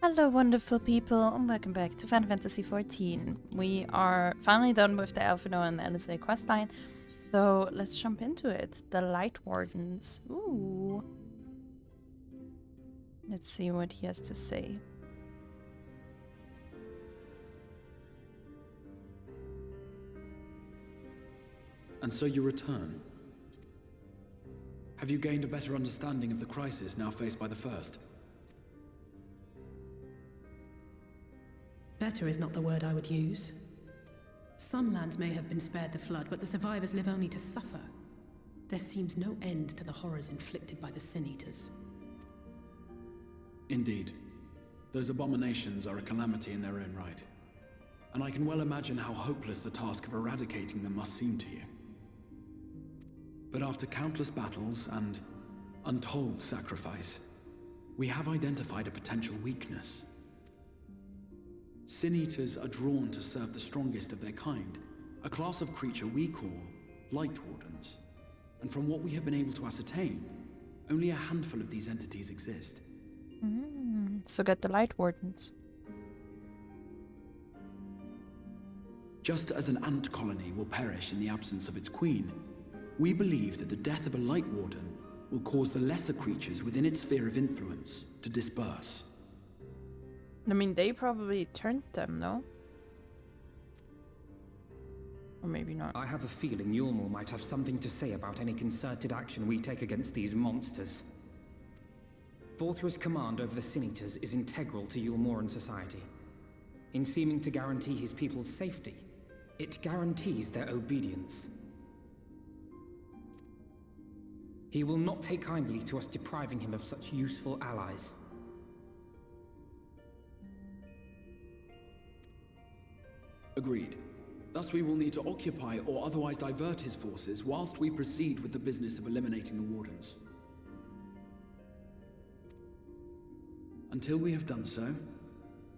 Hello wonderful people and welcome back to Final Fantasy XIV. We are finally done with the Elfino and the LSA questline, so let's jump into it. The Light Wardens. Ooh. Let's see what he has to say. And so you return. Have you gained a better understanding of the crisis now faced by the First? Better is not the word I would use. Some lands may have been spared the flood, but the survivors live only to suffer. There seems no end to the horrors inflicted by the Sin Eaters. Indeed. Those abominations are a calamity in their own right. And I can well imagine how hopeless the task of eradicating them must seem to you. But after countless battles and untold sacrifice, we have identified a potential weakness. Sin Eaters are drawn to serve the strongest of their kind, a class of creature we call Light Wardens. And from what we have been able to ascertain, only a handful of these entities exist. So get the Light Wardens. Just as an ant colony will perish in the absence of its queen, we believe that the death of a Light Warden will cause the lesser creatures within its sphere of influence to disperse. I mean, they probably turned them, no? Or maybe not. I have a feeling Yulmul might have something to say about any concerted action we take against these monsters. Vorthra's command over the Sin Eaters is integral to Yulmoran society. In seeming to guarantee his people's safety, it guarantees their obedience. He will not take kindly to us depriving him of such useful allies. Agreed. Thus we will need to occupy or otherwise divert his forces whilst we proceed with the business of eliminating the Wardens. Until we have done so,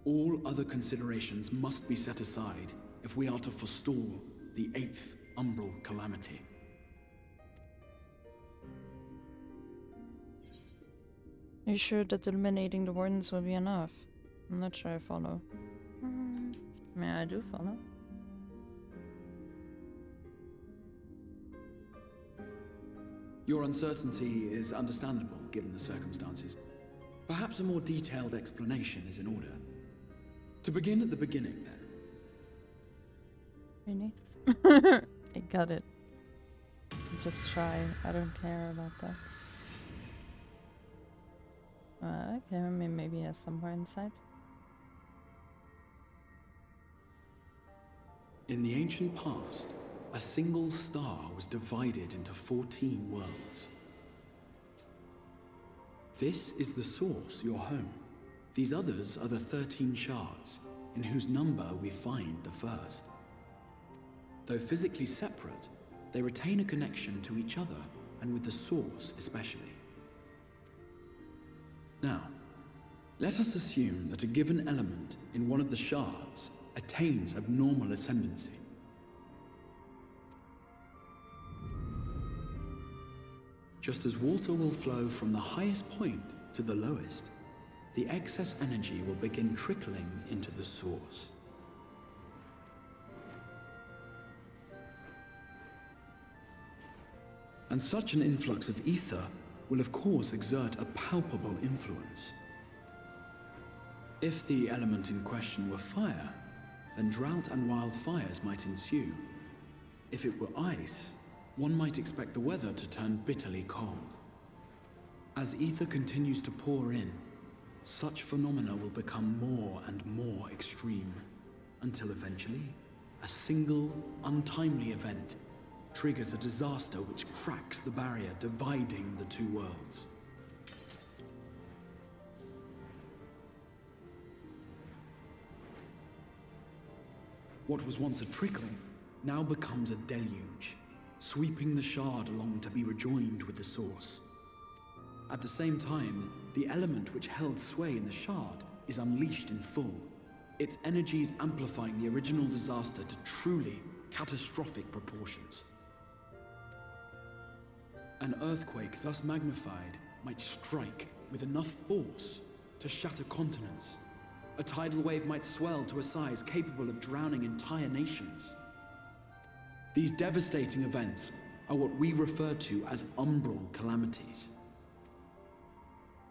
all other considerations must be set aside if we are to forestall the 8th Umbral Calamity. Are you sure that eliminating the Wardens will be enough? I'm not sure I follow. I mean, I do follow. Your uncertainty is understandable given the circumstances. Perhaps a more detailed explanation is in order. To begin at the beginning, then. Really? I got it. Just try. I don't care about that. Okay, I mean, maybe he has some more insight. In the ancient past, a single star was divided into 14 worlds. This is the source, your home. These others are the 13 shards, in whose number we find the first. Though physically separate, they retain a connection to each other and with the source especially. Now, let us assume that a given element in one of the shards attains abnormal ascendancy. Just as water will flow from the highest point to the lowest, the excess energy will begin trickling into the source. And such an influx of ether will of course exert a palpable influence. If the element in question were fire, then drought and wildfires might ensue. If it were ice, one might expect the weather to turn bitterly cold. As ether continues to pour in, such phenomena will become more and more extreme, until eventually, a single, untimely event triggers a disaster which cracks the barrier dividing the two worlds. What was once a trickle now becomes a deluge, sweeping the shard along to be rejoined with the source. At the same time, the element which held sway in the shard is unleashed in full, its energies amplifying the original disaster to truly catastrophic proportions. An earthquake thus magnified might strike with enough force to shatter continents A tidal wave might swell to a size capable of drowning entire nations. These devastating events are what we refer to as umbral calamities.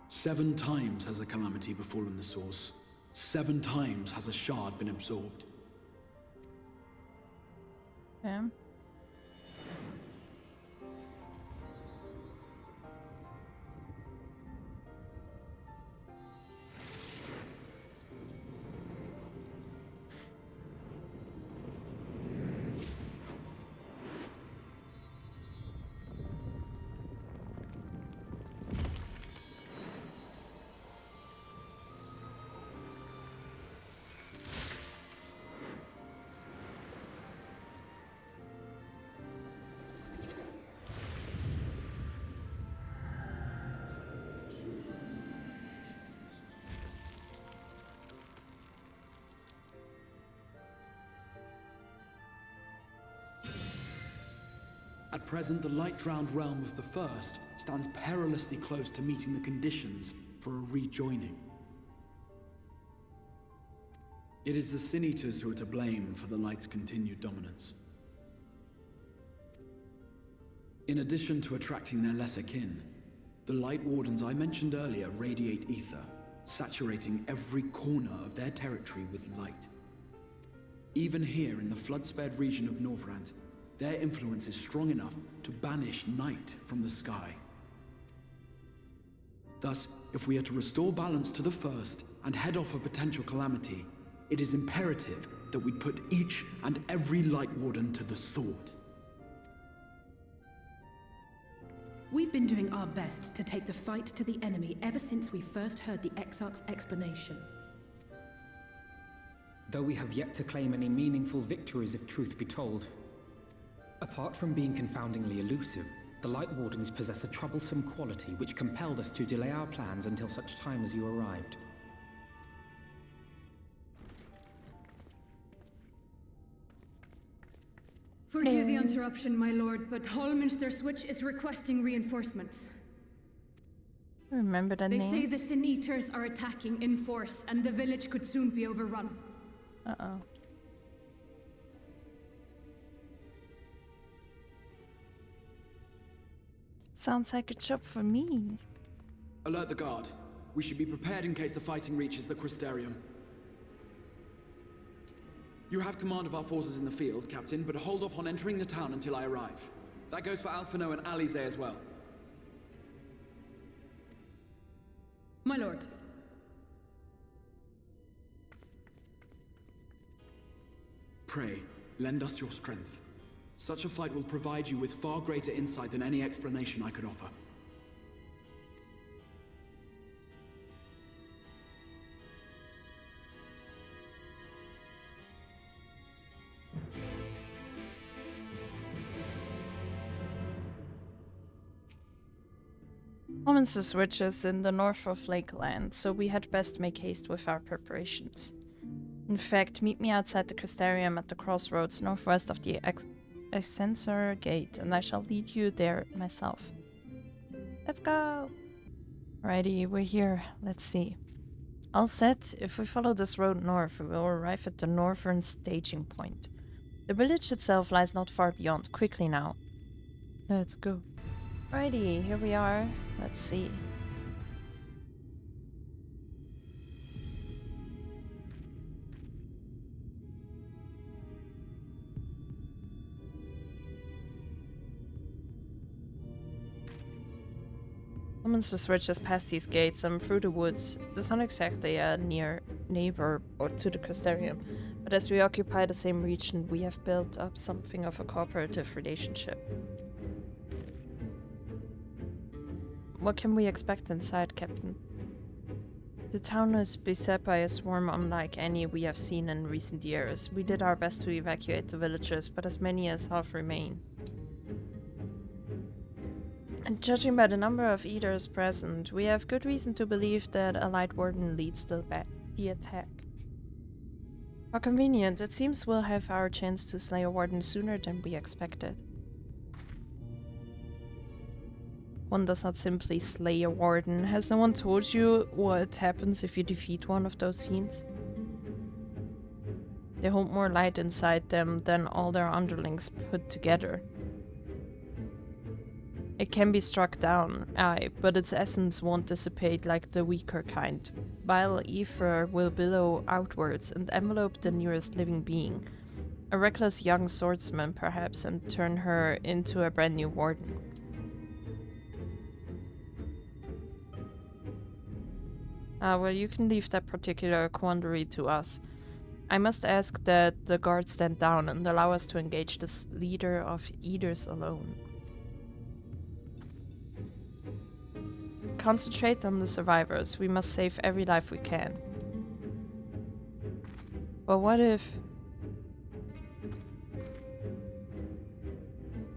7 times has a calamity befallen the source. 7 times has a shard been absorbed. Yeah. At present, the light-drowned realm of the First stands perilously close to meeting the conditions for a rejoining. It is the Sin Eaters who are to blame for the Light's continued dominance. In addition to attracting their lesser kin, the Light Wardens I mentioned earlier radiate ether, saturating every corner of their territory with light. Even here in the flood-spared region of Northrend, their influence is strong enough to banish night from the sky. Thus, if we are to restore balance to the First and head off a potential calamity, it is imperative that we put each and every Light Warden to the sword. We've been doing our best to take the fight to the enemy ever since we first heard the Exarch's explanation. Though we have yet to claim any meaningful victories if truth be told. Apart from being confoundingly elusive, the Light Wardens possess a troublesome quality which compelled us to delay our plans until such time as you arrived. Forgive the interruption, my lord, but Holminster Switch is requesting reinforcements. Remember that They name? say the Sin Eaters are attacking in force, and the village could soon be overrun. Uh-oh. Sounds like a job for me. Alert the guard. We should be prepared in case the fighting reaches the Crystarium. You have command of our forces in the field, Captain, but hold off on entering the town until I arrive. That goes for Alphino and Alize as well. My lord. Pray, lend us your strength. Such a fight will provide you with far greater insight than any explanation I could offer. Holminster Switch is in the north of Lakeland, so we had best make haste with our preparations. In fact, meet me outside the Crystarium at the crossroads northwest of the Ascensor Gate, and I shall lead you there myself. Let's go! Alrighty, we're here. Let's see. All set. If we follow this road north, we will arrive at the northern staging point. The village itself lies not far beyond. Quickly now. Let's go. Alrighty, here we are. Let's see. Holminster Switch has past these gates and through the woods. It's not exactly a near neighbor or to the Crystarium, but as we occupy the same region, we have built up something of a cooperative relationship. What can we expect inside, Captain? The town is beset by a swarm unlike any we have seen in recent years. We did our best to evacuate the villagers, but as many as half remain. And judging by the number of eaters present, we have good reason to believe that a Light Warden leads the attack. How convenient. It seems we'll have our chance to slay a Warden sooner than we expected. One does not simply slay a Warden. Has no one told you what happens if you defeat one of those fiends? They hold more light inside them than all their underlings put together. It can be struck down, aye, but its essence won't dissipate like the weaker kind. Vile ether will billow outwards and envelope the nearest living being. A reckless young swordsman, perhaps, and turn her into a brand new warden. Well, you can leave that particular quandary to us. I must ask that the guard stand down and allow us to engage this leader of eaters alone. Concentrate on the survivors. We must save every life we can. But what if...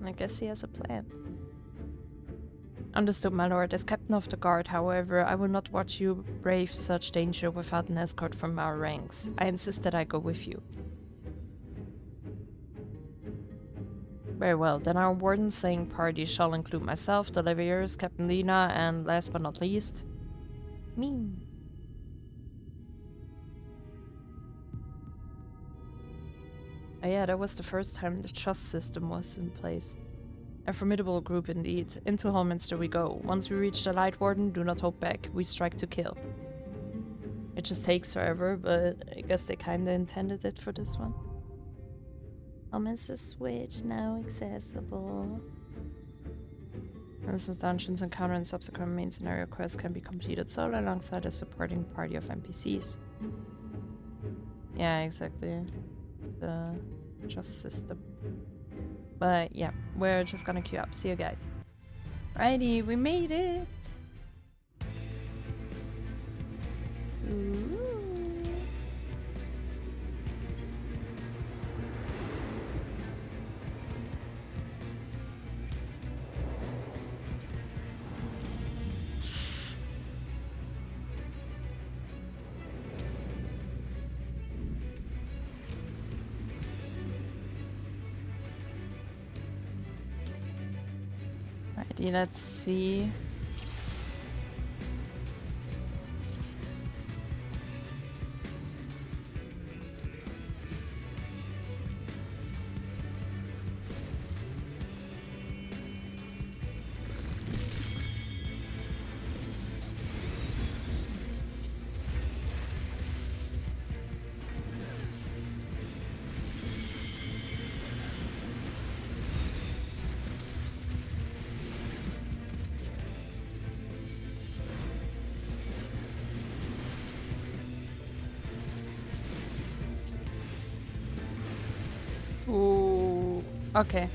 I guess he has a plan. Understood, my lord. As captain of the guard, however, I will not watch you brave such danger without an escort from our ranks. I insist that I go with you. Very well, then our warden slaying party shall include myself, the Leviers, Captain Lena, and last but not least, me. Oh yeah, that was the first time the trust system was in place. A formidable group indeed. Into Holminster we go. Once we reach the Light Warden, do not hold back. We strike to kill. It just takes forever, but I guess they kinda intended it for this one. Holminster Switch now accessible. Instance dungeons encounter and subsequent main scenario quests can be completed solo alongside a supporting party of NPCs. Yeah, exactly. The trust system. But yeah, we're just gonna queue up. See you guys. Righty, we made it! Ooh. Righty, let's see. Ooh, okay.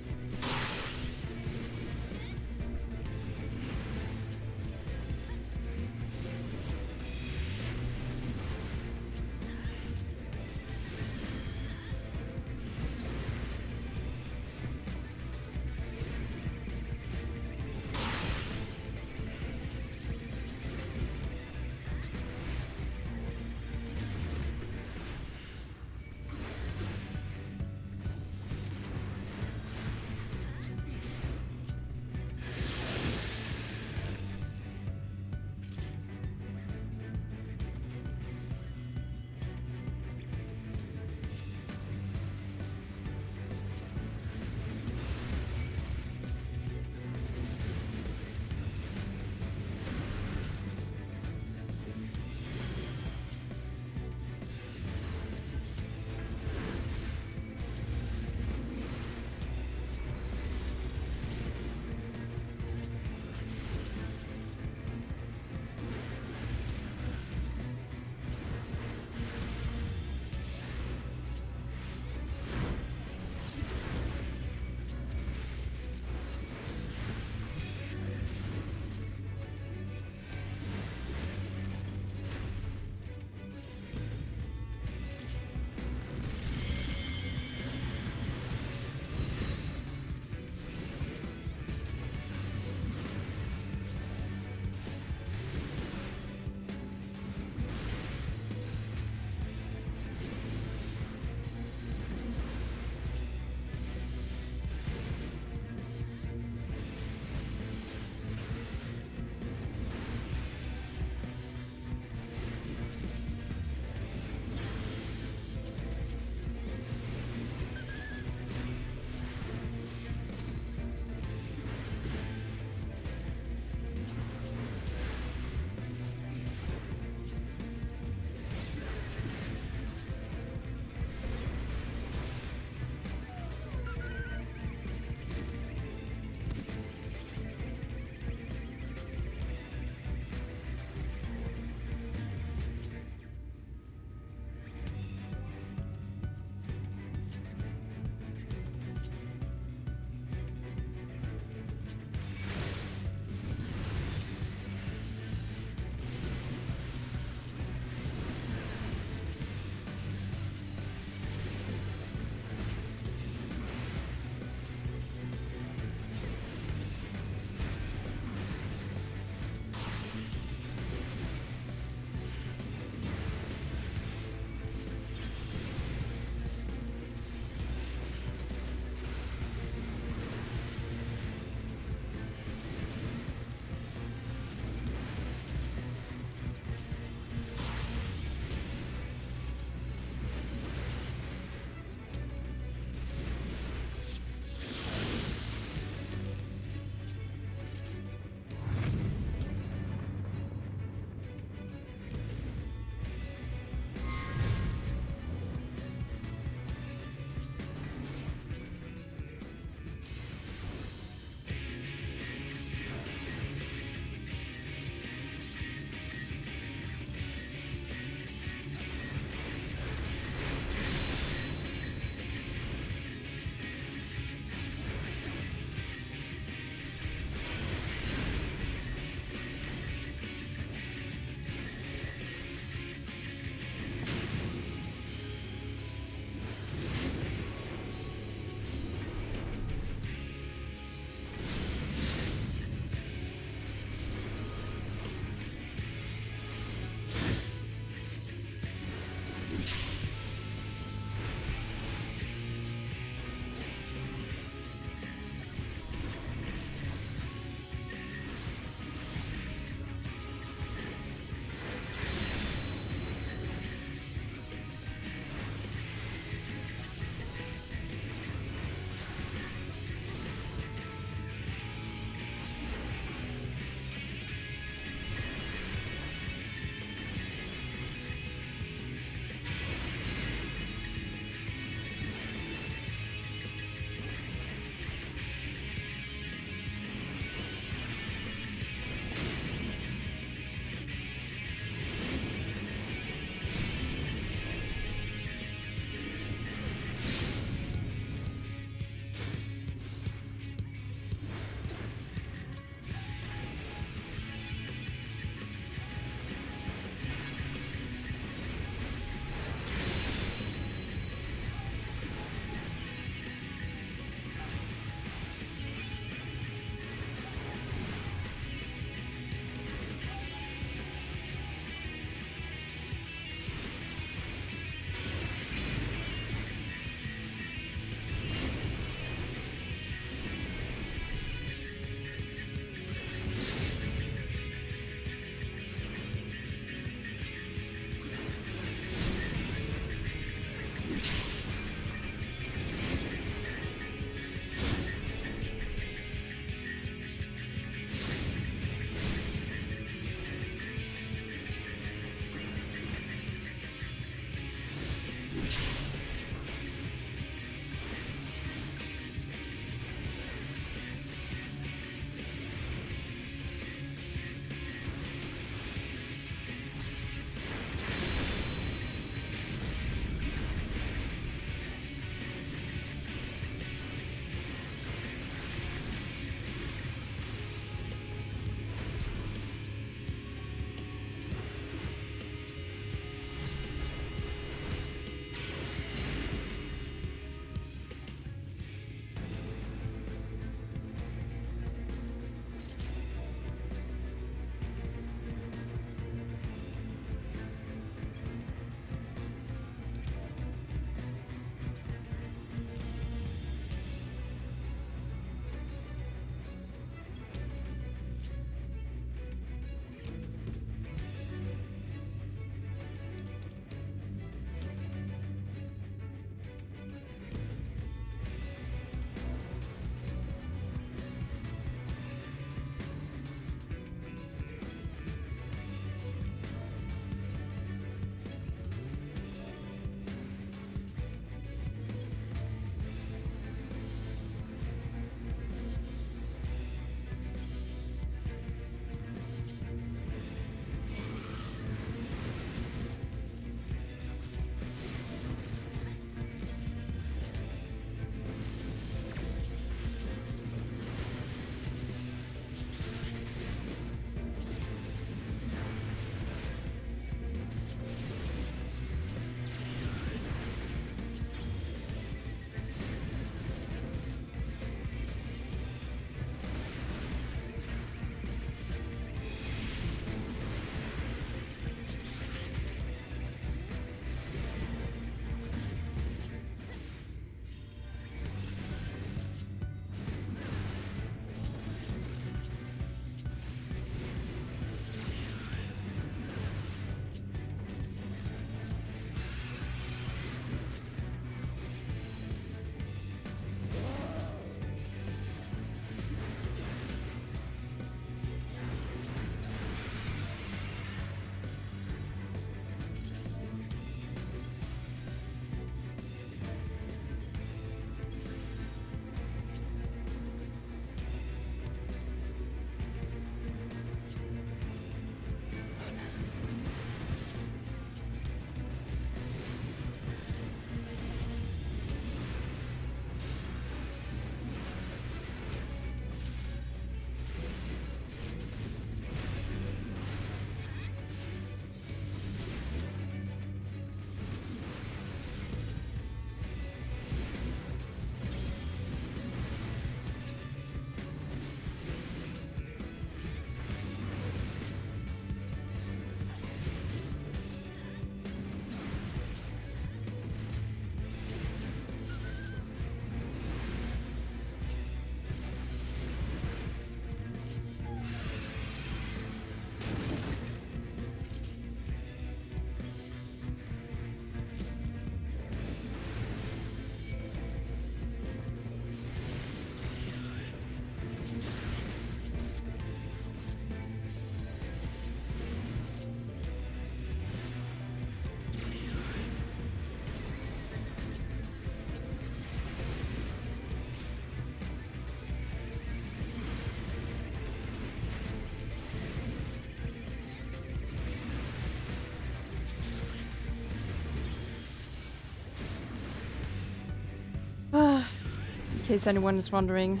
case anyone is wondering,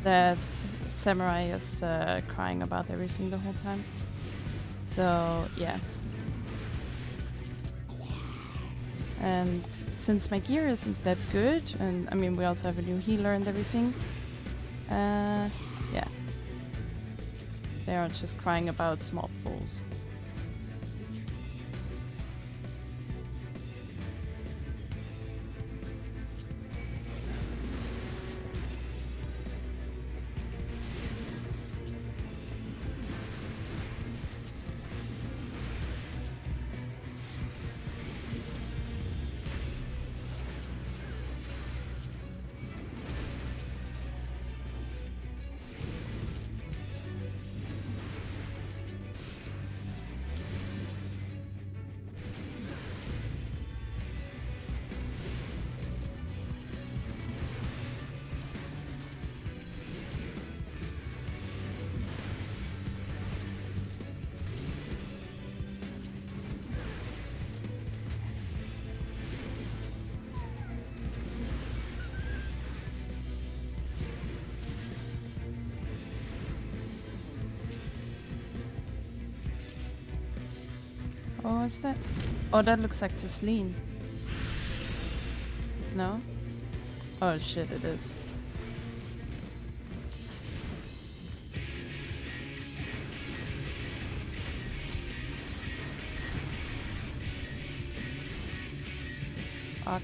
that Samurai is crying about everything the whole time. So, yeah. And since my gear isn't that good, and I mean, we also have a new healer and everything, yeah. They are just crying about small pools. Oh, is that? Oh, that looks like Tesleen. No? Oh shit, it is. Fuck.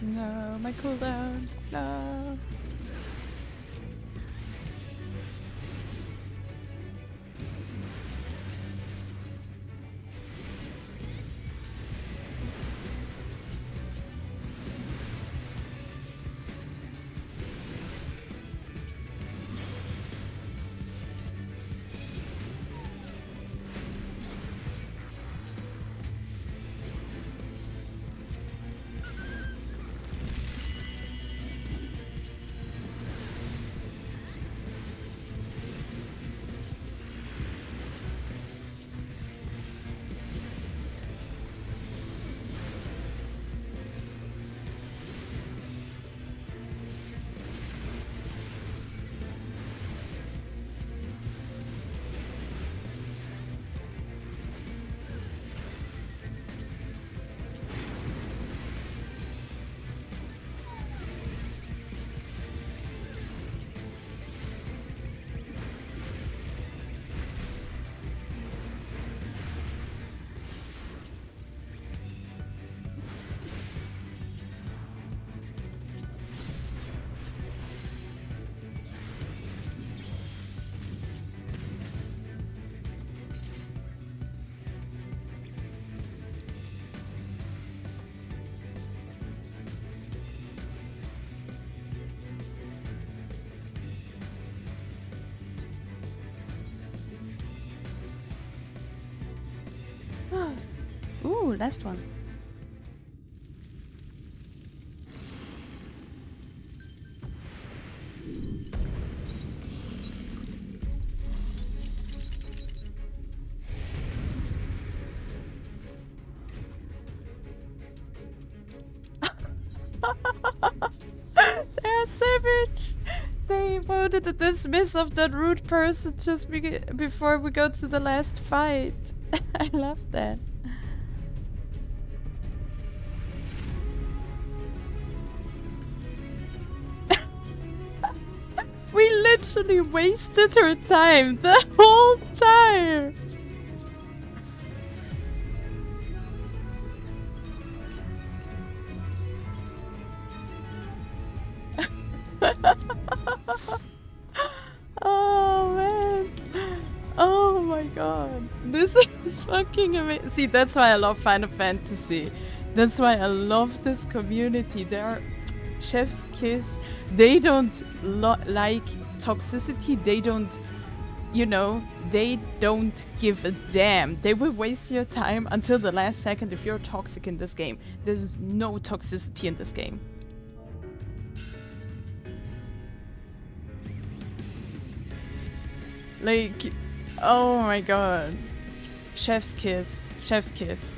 No, my cooldown. No. Ooh, last one. They're savage. They voted to dismiss of that rude person just before we go to the last fight. I love that. We literally wasted her time the whole time. Oh man. Oh my god. This is fucking amazing. See, that's why I love Final Fantasy. That's why I love this community. They are chef's kiss. They don't like toxicity. They don't, you know, they don't give a damn. They will waste your time until the last second if you're toxic in this game. There's no toxicity in this game. Like, oh my god. Chef's kiss. Chef's kiss.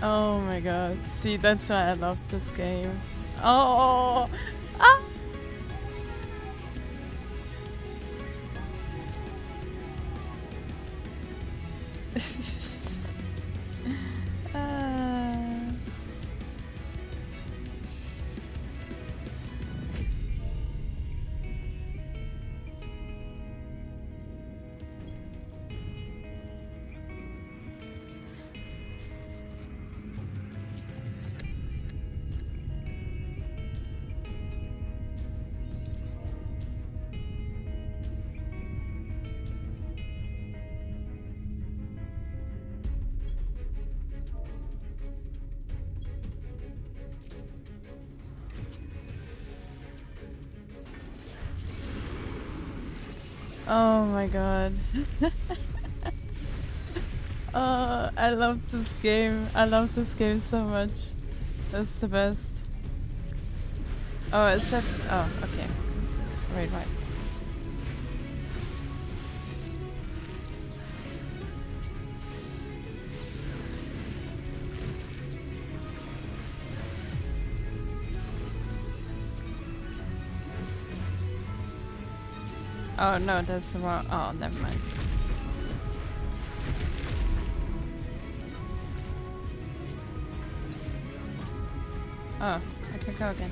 Oh my god. See, that's why I love this game. Oh! Ah! Oh my god. Oh, I love this game. I love this game so much. That's the best. Oh, is that... Oh, okay. Right. Oh no, that's the wrong... Oh, never mind. Oh, I can go again.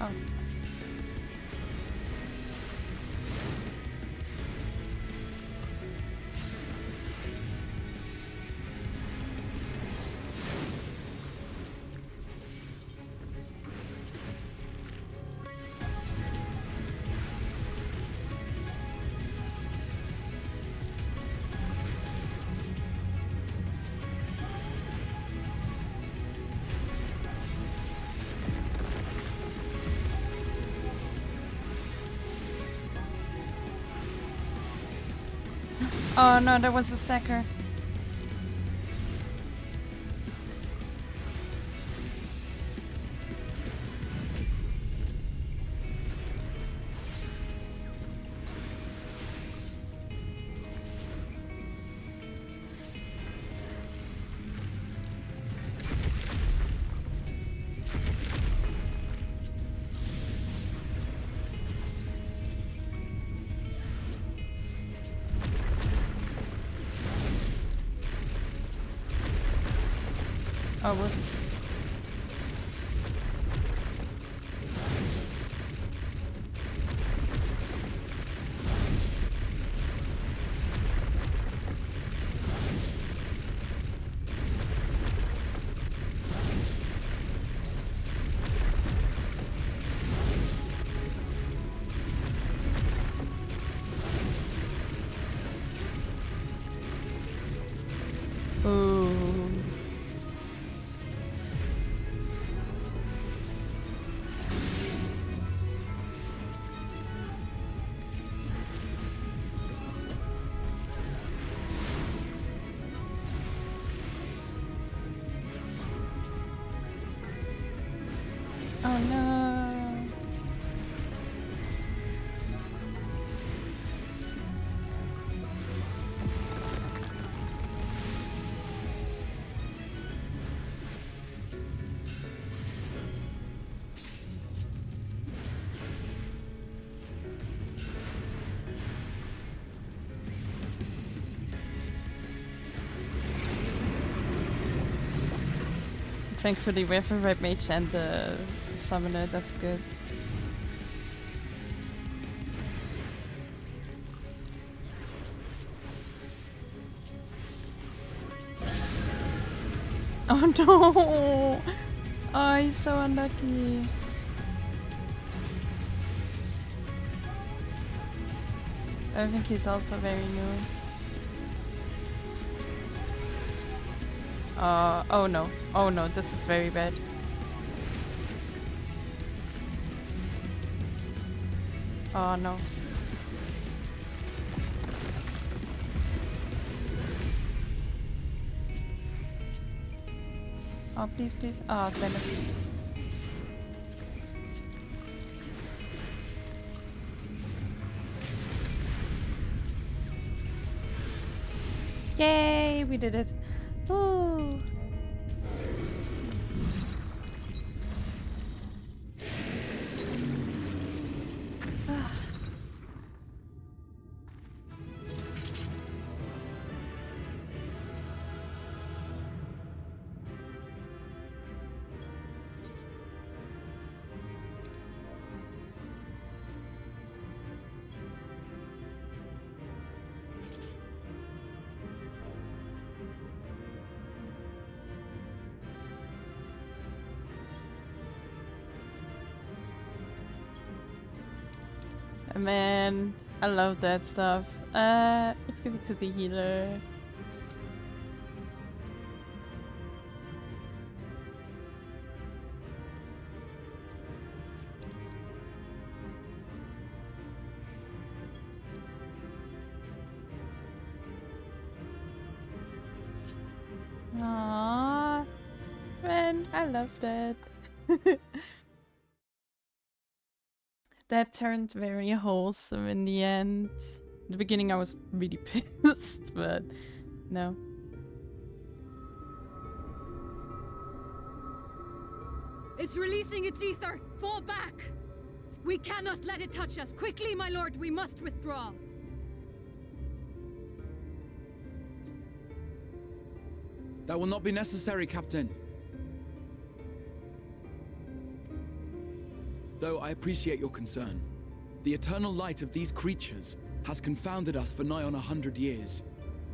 Oh. Oh no, there was a stacker. Oh, whoops. Ooh. Oh no. Thankfully we have a red mage and the summoner, that's good. Oh no! Oh, he's so unlucky. I think he's also very new. Oh no. Oh no, this is very bad. Oh no. Oh, please, please. Oh, damn it. Yay, we did it. Woo. Man, I love that stuff. Let's give it to the healer. Aww, man, I love that. that turned very wholesome in the end. In the beginning I was really pissed, but no. It's releasing its ether! Fall back! We cannot let it touch us! Quickly, my lord, we must withdraw! That will not be necessary, Captain. Though I appreciate your concern, the eternal light of these creatures has confounded us for nigh on 100 years.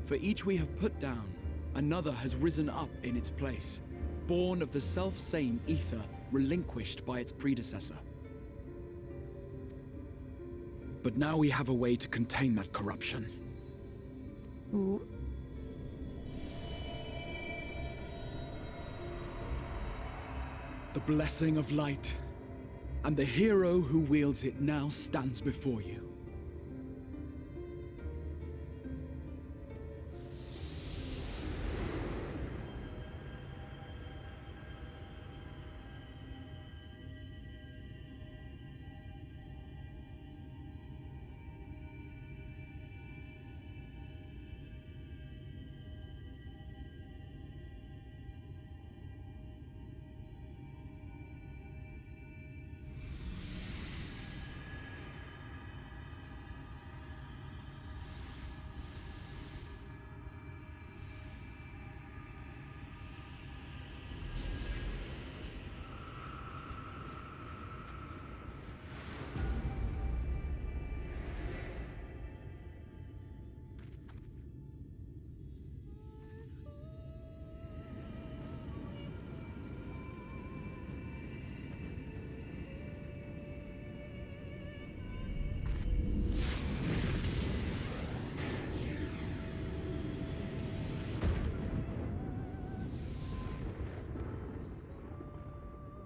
For each we have put down, another has risen up in its place, born of the self-same ether relinquished by its predecessor. But now we have a way to contain that corruption. Ooh. The blessing of light, and the hero who wields it now stands before you.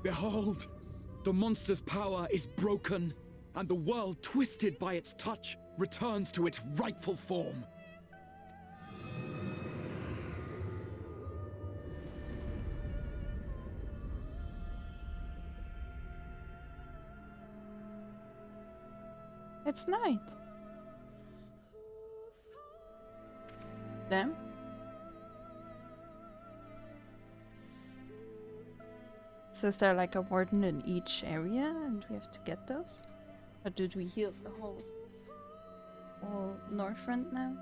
Behold! The monster's power is broken, and the world, twisted by its touch, returns to its rightful form. It's night. Damn. So is there like a warden in each area and we have to get those? Or did we heal the whole north front now?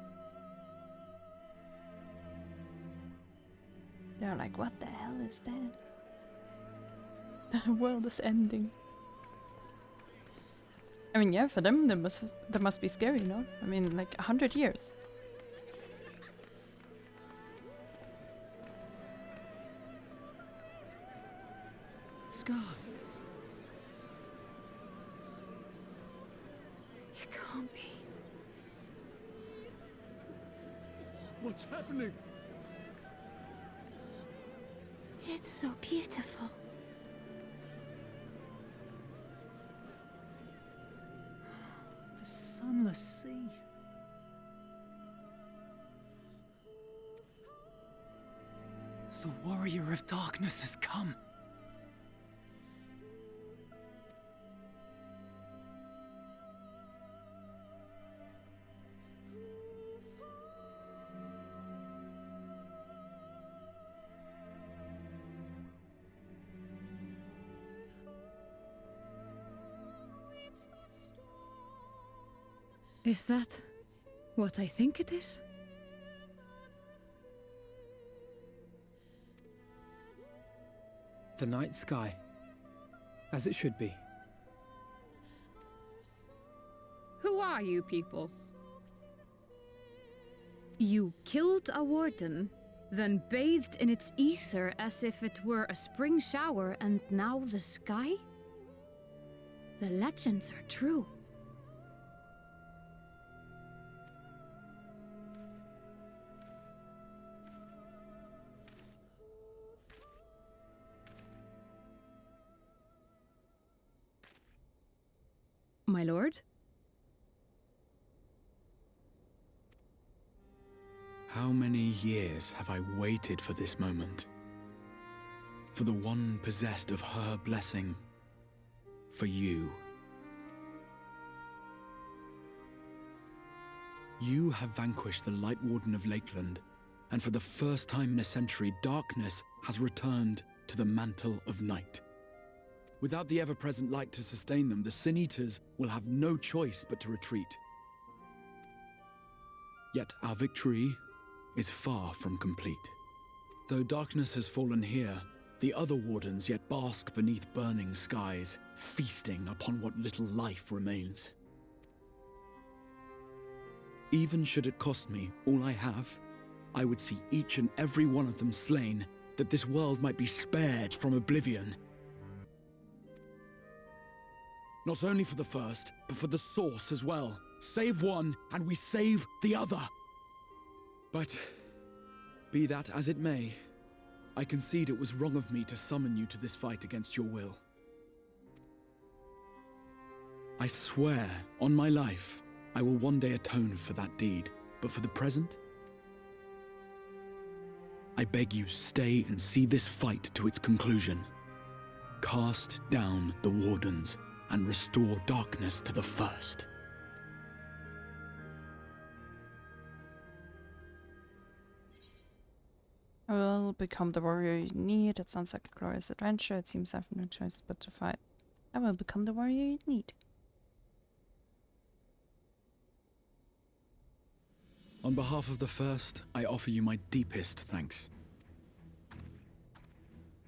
They're like, what the hell is that? The world is ending. I mean, yeah, for them that must be scary, no? I mean, like 100 years. Scar. It can't be. What's happening? It's so beautiful. The sunless sea. The warrior of darkness has come. Is that what I think it is? The night sky, as it should be. Who are you people? You killed a warden, then bathed in its ether as if it were a spring shower, and now the sky? The legends are true. My lord? How many years have I waited for this moment? For the one possessed of her blessing. For you. You have vanquished the Light Warden of Lakeland, and for the first time in a century, darkness has returned to the mantle of night. Without the ever-present light to sustain them, the Sin Eaters will have no choice but to retreat. Yet our victory is far from complete. Though darkness has fallen here, the other Wardens yet bask beneath burning skies, feasting upon what little life remains. Even should it cost me all I have, I would see each and every one of them slain, that this world might be spared from oblivion. Not only for the first, but for the source as well. Save one, and we save the other. But, be that as it may, I concede it was wrong of me to summon you to this fight against your will. I swear, on my life, I will one day atone for that deed, but for the present, I beg you stay and see this fight to its conclusion. Cast down the Wardens, and restore darkness to the first. I will become the warrior you need. It sounds like a glorious adventure. It seems I have no choice but to fight. I will become the warrior you need. On behalf of the first, I offer you my deepest thanks.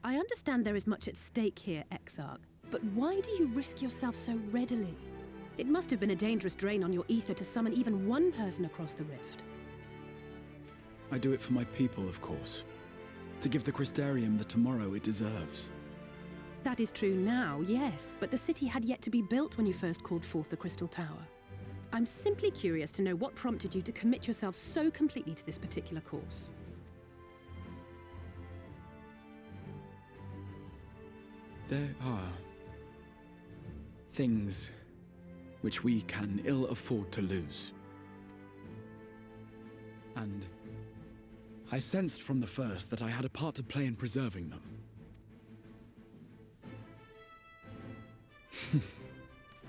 I understand there is much at stake here, Exarch. But why do you risk yourself so readily? It must have been a dangerous drain on your ether to summon even one person across the rift. I do it for my people, of course. To give the Crystarium the tomorrow it deserves. That is true now, yes, but the city had yet to be built when you first called forth the Crystal Tower. I'm simply curious to know what prompted you to commit yourself so completely to this particular course. There are things which we can ill afford to lose. And I sensed from the first that I had a part to play in preserving them.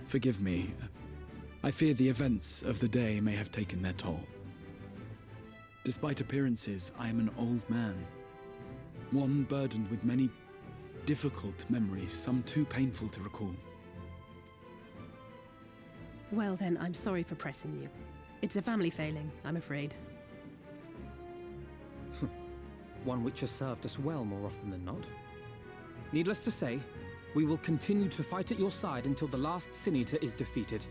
Forgive me. I fear the events of the day may have taken their toll. Despite appearances, I am an old man. One burdened with many difficult memories, some too painful to recall. Well then, I'm sorry for pressing you. It's a family failing, I'm afraid. One which has served us well more often than not. Needless to say, we will continue to fight at your side until the last Sin Eater is defeated.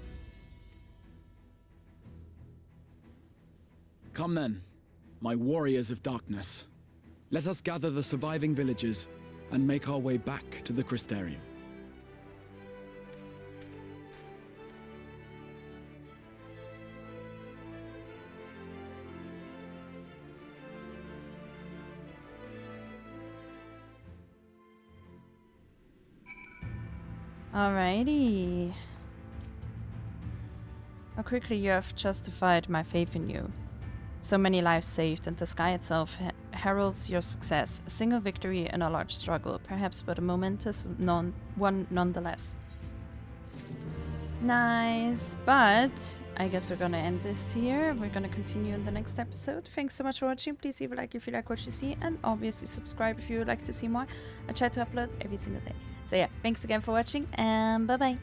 Come then, my warriors of darkness. Let us gather the surviving villagers and make our way back to the Crystarium. Alrighty. How quickly you have justified my faith in you. So many lives saved, and the sky itself heralds your success. A single victory in a large struggle, perhaps, but a momentous one nonetheless. Nice, but I guess we're gonna end this here. We're gonna continue in the next episode. Thanks so much for watching. Please leave a like if you like what you see, and obviously subscribe if you would like to see more. I try to upload every single day. So yeah, thanks again for watching, and bye bye.